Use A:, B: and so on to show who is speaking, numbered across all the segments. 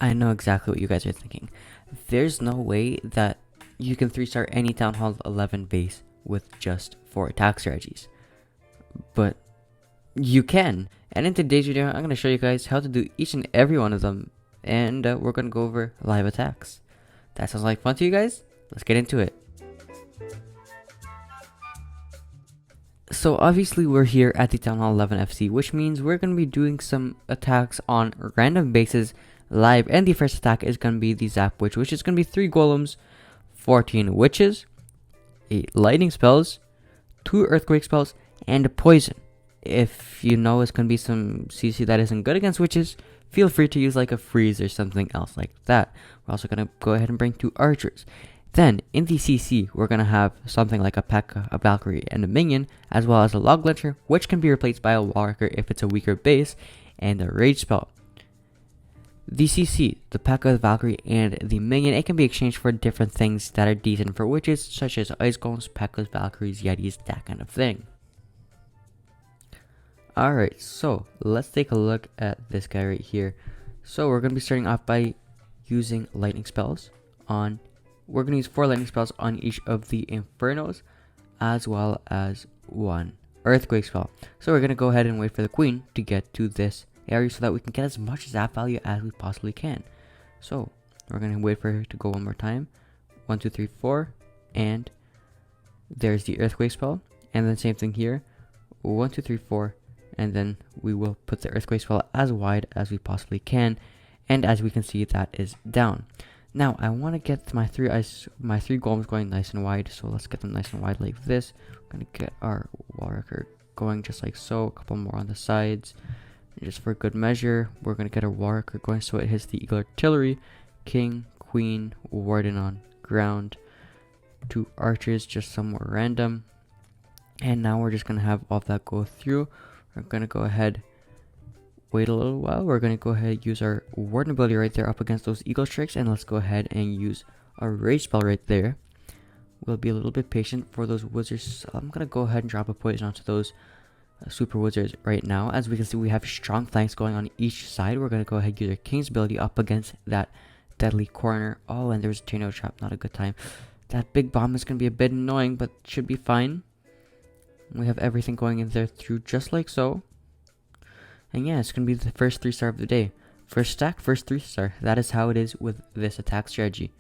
A: I know exactly what you guys are thinking. There's no way that you can 3-star any Town Hall 11 base with just 4 attack strategies. But you can. And in today's video, I'm going to show you guys how to do each and every one of them. And we're going to go over live attacks. That sounds like fun to you guys? Let's get into it. So obviously we're here at the Town Hall 11 FC, which means we're going to be doing some attacks on random bases live. And the first attack is going to be the Zap Witch, which is going to be 3 golems, 14 witches, 8 lightning spells, 2 earthquake spells, and a poison. If you know it's going to be some CC that isn't good against witches, feel free to use like a freeze or something else like that. We're also going to go ahead and bring 2 archers. Then, in the CC, we're going to have something like a P.E.K.K.A, a Valkyrie, and a minion, as well as a Log Lyncher, which can be replaced by a Wallraker if it's a weaker base, and a Rage spell. The CC, the P.E.K.K.A, the Valkyrie, and the minion, it can be exchanged for different things that are decent for witches, such as Ice Golems, P.E.K.K.As, Valkyries, Yetis, that kind of thing. Alright, so let's take a look at this guy right here. So we're going to be starting off by using lightning spells on... We're going to use 4 lightning spells on each of the Infernos, as well as 1 earthquake spell. So we're going to go ahead and wait for the queen to get to this area so that we can get as much zap value as we possibly can. So we're going to wait for her to go one more time. 1, 2, 3, 4, and there's the earthquake spell. And then same thing here. 1, 2, 3, 4, and then we will put the earthquake spell as wide as we possibly can. And as we can see, that is down. Now, I want to get my 3 golems going nice and wide, so let's get them nice and wide like this. We're going to get our Wallraker going just like so, a couple more on the sides. And just for good measure, we're going to get our Wallraker going so it hits the Eagle Artillery, King, Queen, Warden on ground, 2 archers just somewhere random. And now we're just going to have all of that go through. We're going to go ahead, wait a little while. We're going to go ahead and use our Warden ability right there up against those Eagle Strikes. And let's go ahead and use our Rage spell right there. We'll be a little bit patient for those wizards. I'm going to go ahead and drop a poison onto those super wizards right now. As we can see, we have strong flanks going on each side. We're going to go ahead and use our King's ability up against that deadly corner. Oh, and there's a tornado trap. Not a good time. That big bomb is going to be a bit annoying, but should be fine. We have everything going in there through just like so. And yeah, it's going to be the first 3-star of the day. First stack, first 3-star. That is how it is with this attack strategy.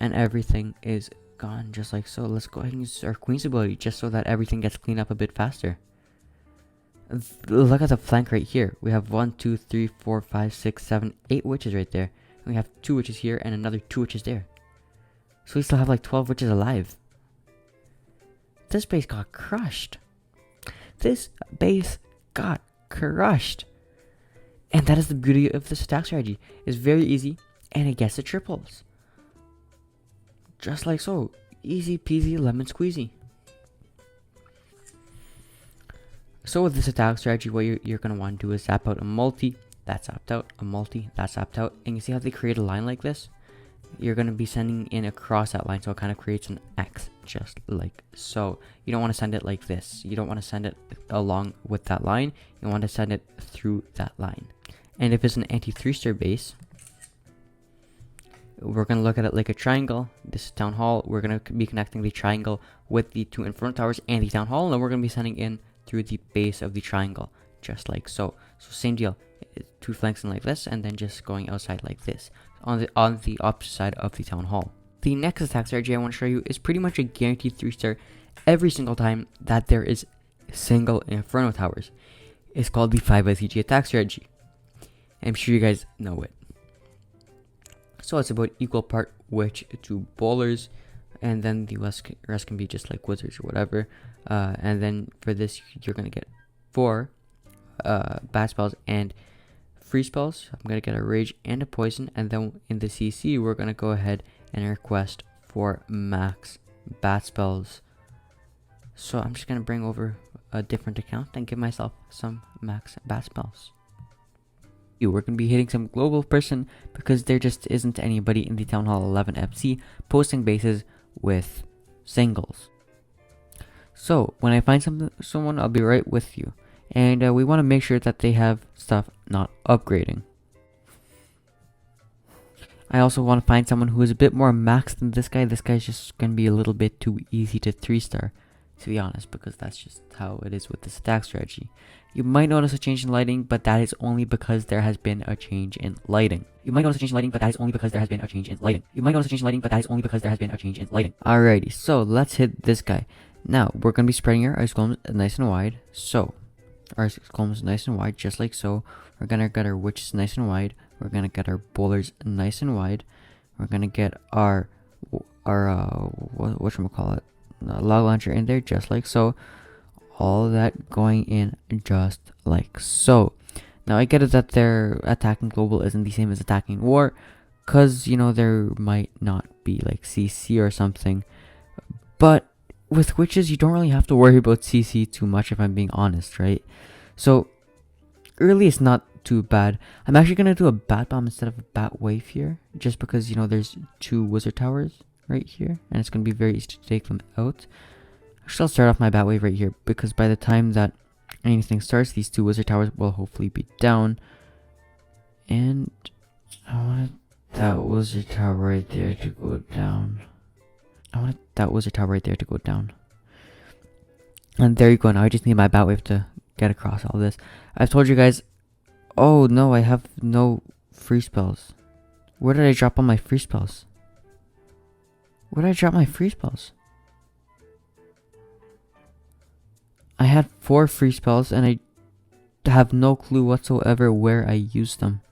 A: And everything is gone just like so. Let's go ahead and use our Queen's ability just so that everything gets cleaned up a bit faster. Look at the flank right here. We have 1, 2, 3, 4, 5, 6, 7, 8 witches right there. And we have 2 witches here and another 2 witches there. So we still have like 12 witches alive. This base got crushed. This base got crushed. And that is the beauty of this attack strategy. It's very easy and it gets the triples. Just like so. Easy peasy lemon squeezy. So with this attack strategy, what you're going to want to do is zap out a multi. That's zapped out. A multi. That's zapped out. And you see how they create a line like this? You're going to be sending in across that line, so it kind of creates an X, just like so. You don't want to send it like this. You don't want to send it along with that line. You want to send it through that line. And if it's an anti-3-star base, we're going to look at it like a triangle. This is Town Hall. We're going to be connecting the triangle with the 2 Inferno Towers and the Town Hall, and then we're going to be sending in through the base of the triangle, just like so. So same deal. 2 flanks in like this, and then just going outside like this on the opposite side of the Town Hall. The next attack strategy I want to show you is pretty much a guaranteed 3-star every single time that there is single Inferno Towers. It's called the 5 SCG attack strategy. I'm sure you guys know it. So it's about equal part witch to bowlers, and then the rest can be just like wizards or whatever. And then for this, you're gonna get 4 bad spells and free spells. I'm going to get a rage and a poison, and then in the CC we're going to go ahead and request for max bat spells. So I'm just going to bring over a different account and give myself some max bat spells. We're going to be hitting some global person because there just isn't anybody in the Town Hall 11 FC posting bases with singles. So when I find someone, I'll be right with you. And we want to make sure that they have stuff not upgrading. I also want to find someone who is a bit more maxed than this guy. This guy's just going to be a little bit too easy to 3-star, to be honest, because that's just how it is with this attack strategy. You might notice a change in lighting, but that is only because there has been a change in lighting. You might notice a change in lighting, but that is only because there has been a change in lighting. You might notice a change in lighting, but that is only because there has been a change in lighting. Alrighty, so let's hit this guy. Now, we're going to be spreading our ice columns nice and wide. So, our ice columns nice and wide, just like so. We're going to get our witches nice and wide. We're going to get our bowlers nice and wide. We're going to get our whatchamacallit, log launcher in there, just like so. All of that going in just like so. Now, I get it that their attacking global isn't the same as attacking war, because, you know, there might not be like CC or something. But with witches, you don't really have to worry about CC too much, if I'm being honest, right? So, early is not too bad. I'm actually going to do a bat bomb instead of a bat wave here, just because, you know, there's 2 wizard towers right here, and it's going to be very easy to take them out. Actually, I'll start off my bat wave right here, because by the time that anything starts, these 2 wizard towers will hopefully be down. And I want that wizard tower right there to go down. And there you go. Now I just need my bat wave to get across all this. I've told you guys. Oh no, I have no free spells. Where did I drop all my free spells? I had 4 free spells and I have no clue whatsoever where I used them.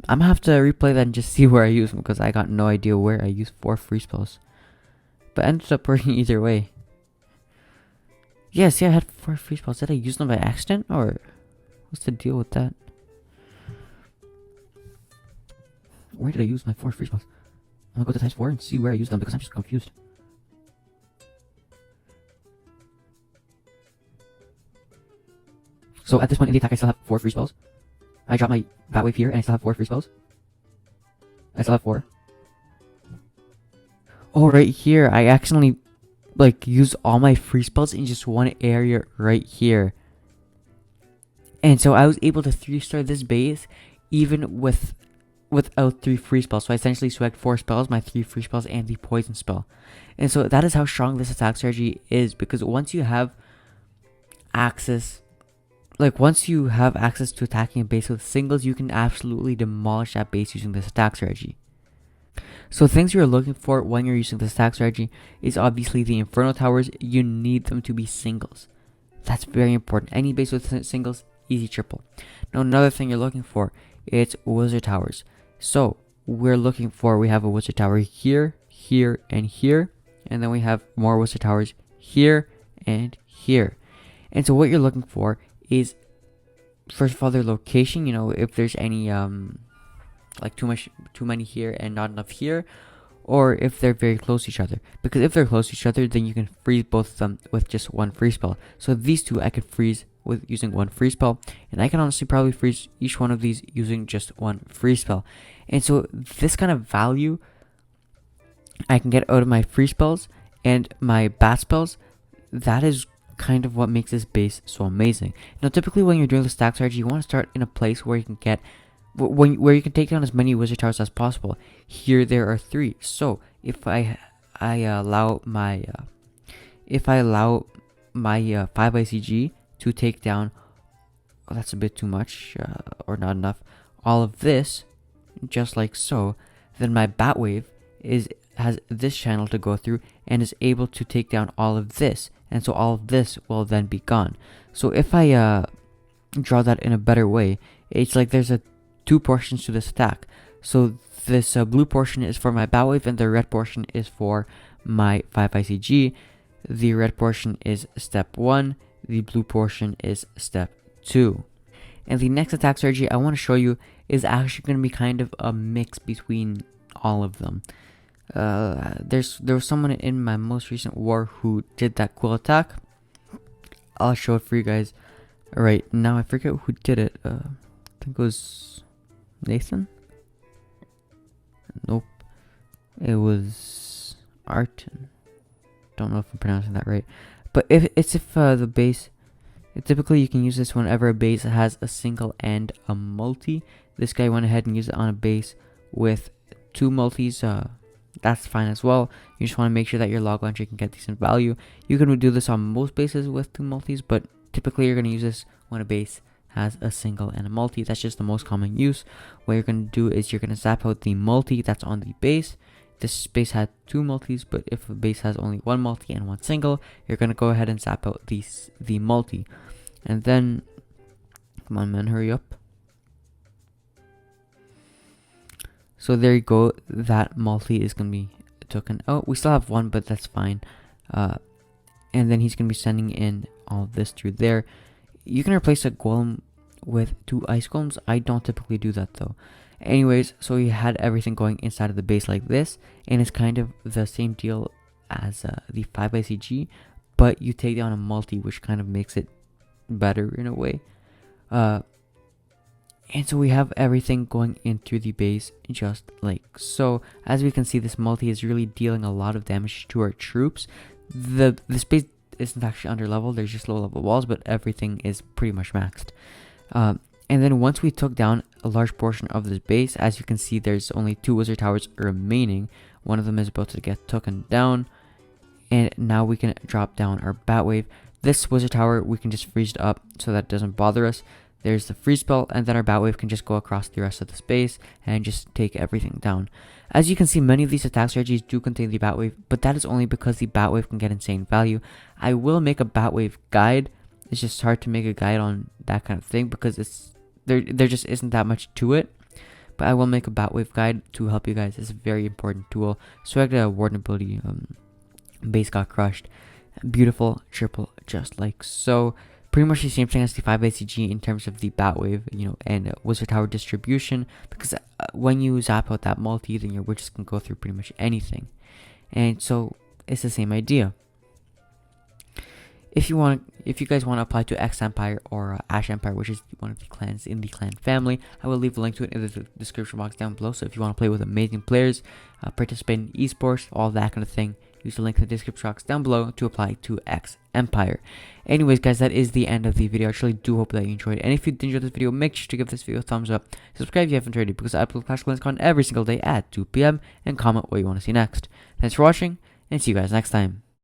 A: I'm gonna have to replay that and just see where I used them, because I got no idea where I used 4 free spells. But ended up working either way. Yes, yeah, I had 4 free spells. Did I use them by accident, or what's the deal with that? Where did I use my 4 free spells? I'm gonna go to times 4 and see where I used them, because I'm just confused. So at this point in the attack, I still have 4 free spells. I drop my bat wave here, and I still have 4 free spells. I still have 4. Oh, right here, I accidentally used all my free spells in just one area right here. And so I was able to 3-star this base even without 3 free spells. So I essentially swagged 4 spells, my 3 free spells, and the poison spell. And so that is how strong this attack strategy is, because once you have access to attacking a base with singles, you can absolutely demolish that base using this attack strategy. So things you're looking for when you're using this attack strategy is obviously the Inferno Towers. You need them to be singles. That's very important. Any base with singles, easy triple. Now another thing you're looking for, it's Wizard Towers. So we have a Wizard Tower here, here, and here. And then we have more Wizard Towers here and here. And so what you're looking for is, first of all, their location. You know, if there's any too many here and not enough here, or if they're very close to each other. Because if they're close to each other, then you can freeze both of them with just 1 free spell. So these 2 I could freeze with using 1 free spell, and I can honestly probably freeze each one of these using just 1 free spell. And so this kind of value I can get out of my free spells and my bat spells, that is kind of what makes this base so amazing. Now typically when you're doing the stack strategy, you want to start in a place where you can get where you can take down as many wizard towers as possible. Here there are 3. So if I allow my 5 ICG to take down, oh, that's a bit too much, or not enough, all of this, just like so, then my bat wave has this channel to go through and is able to take down all of this, and so all of this will then be gone. So if I draw that in a better way, it's like there's 2 portions to this attack. So this blue portion is for my bat wave, and the red portion is for my 5 ICG. The red portion is step 1, the blue portion is step 2. And the next attack strategy I want to show you is actually going to be kind of a mix between all of them. There was someone in my most recent war who did that cool attack. I'll show it for you guys right now. I forget who did it. I think it was Nathan? Nope. It was Arton. Don't know if I'm pronouncing that right. But if the base Typically, you can use this whenever a base has a single and a multi. This guy went ahead and used it on a base with 2 multis. That's fine as well. You just want to make sure that your log line tree can get decent value. You can do this on most bases with 2 multis, but typically you're going to use this when a base has a single and a multi. That's just the most common use. What you're going to do is you're going to zap out the multi that's on the base. This base had 2 multis, but if a base has only 1 multi and 1 single, you're going to go ahead and zap out the multi. And then, come on man, hurry up. So there you go, that multi is going to be taken. Oh, we still have 1, but that's fine. And then he's going to be sending in all of this through there. You can replace a golem with 2 ice golems. I don't typically do that though. Anyways, so he had everything going inside of the base like this, and it's kind of the same deal as the 5ICG, but you take down a multi, which kind of makes it better in a way. And so we have everything going in through the base just like so. As we can see, this multi is really dealing a lot of damage to our troops. The base isn't actually under level, there's just low level walls, but everything is pretty much maxed. And then once we took down a large portion of this base, as you can see, there's only 2 wizard towers remaining. One of them is about to get taken down, and now we can drop down our bat wave. This wizard tower, we can just freeze it up so that it doesn't bother us. There's the freeze spell, and then our bat wave can just go across the rest of the space and just take everything down. As you can see, many of these attack strategies do contain the bat wave, but that is only because the bat wave can get insane value. I will make a bat wave guide. It's just hard to make a guide on that kind of thing because there just isn't that much to it. But I will make a bat wave guide to help you guys. It's a very important tool. So I got a warden ability. Base got crushed. Beautiful triple, just like so. Pretty much the same thing as the 5ICG in terms of the bat wave, and wizard tower distribution. Because when you zap out that multi, then your witches can go through pretty much anything. And so it's the same idea. If you guys want to apply to X Empire or Ash Empire, which is one of the clans in the clan family, I will leave a link to it in the description box down below. So if you want to play with amazing players, participate in esports, all that kind of thing, use the link in the description box down below to apply to X Empire. Anyways, guys, that is the end of the video. I really do hope that you enjoyed it. And if you did enjoy this video, make sure to give this video a thumbs up. Subscribe if you haven't already, because I upload Clash Clans content every single day at 2 PM, and comment what you want to see next. Thanks for watching, and see you guys next time.